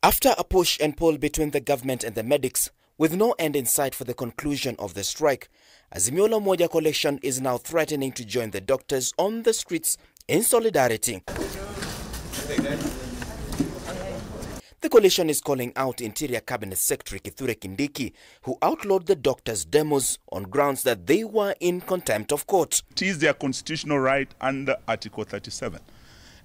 After a push and pull between the government and the medics, with no end in sight for the conclusion of the strike, Azimio Moja coalition is now threatening to join the doctors on the streets in solidarity. The coalition is calling out Interior Cabinet Secretary Kithure Kindiki, who outlawed the doctors' demos on grounds that they were in contempt of court. It is their constitutional right under Article 37.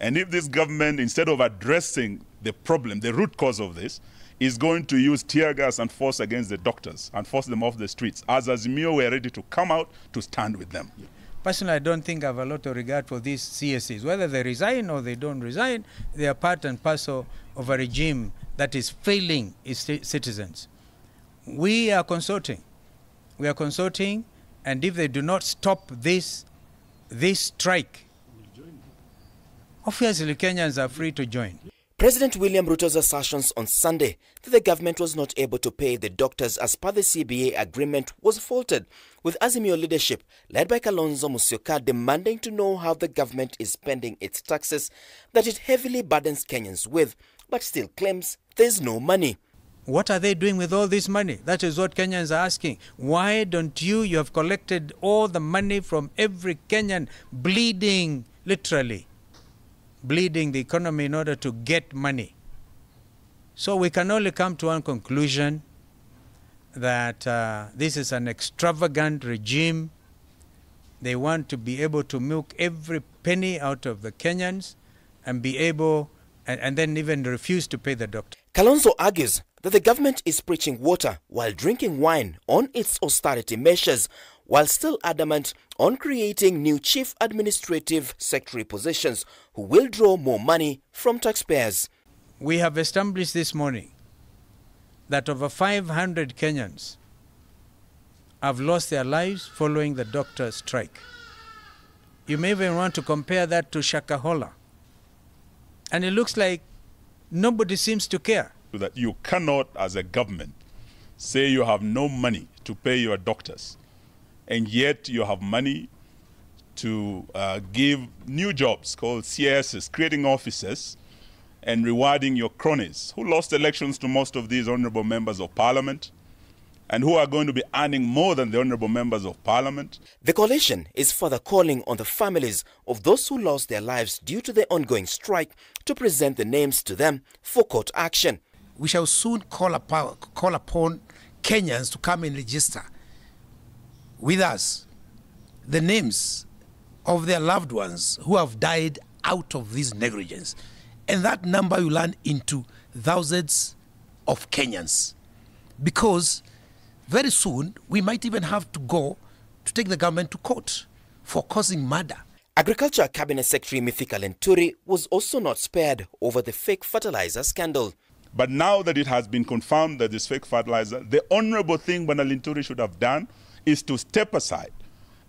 And if this government, instead of addressing the problem, the root cause of this, is going to use tear gas and force against the doctors and force them off the streets, as Azimio, we are ready to come out to stand with them. Personally, I don't think I have a lot of regard for these CSCs. Whether they resign or they don't resign, they are part and parcel of a regime that is failing its citizens. We are consulting. We are consulting, and if they do not stop this strike, obviously Kenyans are free to join. President William Ruto's assertions on Sunday that the government was not able to pay the doctors as per the CBA agreement was faulted, with Azimio leadership led by Kalonzo Musyoka demanding to know how the government is spending its taxes that it heavily burdens Kenyans with, but still claims there's no money. What are they doing with all this money? That is what Kenyans are asking. Why don't you have collected all the money from every Kenyan, bleeding, literally bleeding the economy in order to get money. So we can only come to one conclusion, that this is an extravagant regime. They want to be able to milk every penny out of the Kenyans and be able, and then even refuse to pay the doctor. Kalonzo argues that the government is preaching water while drinking wine on its austerity measures, while still adamant on creating new chief administrative secretary positions who will draw more money from taxpayers. We have established this morning that over 500 Kenyans have lost their lives following the doctor's strike. You may even want to compare that to Shakahola. And it looks like nobody seems to care. That you cannot, as a government, say you have no money to pay your doctors, and yet you have money to give new jobs called CSs, creating offices and rewarding your cronies who lost elections to most of these honorable members of parliament and who are going to be earning more than the honorable members of parliament. The coalition is further calling on the families of those who lost their lives due to the ongoing strike to present the names to them for court action. We shall soon call upon Kenyans to come and register with us the names of their loved ones who have died out of this negligence. And that number will land into thousands of Kenyans. Because very soon we might even have to go to take the government to court for causing murder. Agriculture Cabinet Secretary Mithika Lenturi was also not spared over the fake fertilizer scandal. But now that it has been confirmed that this fake fertilizer, the honorable thing Bwana Lenturi should have done is to step aside.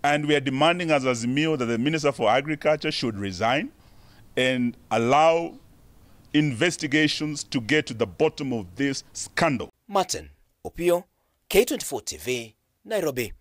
And we are demanding as Azimio that the Minister for Agriculture should resign and allow investigations to get to the bottom of this scandal. Martin Opio, K24 TV, Nairobi.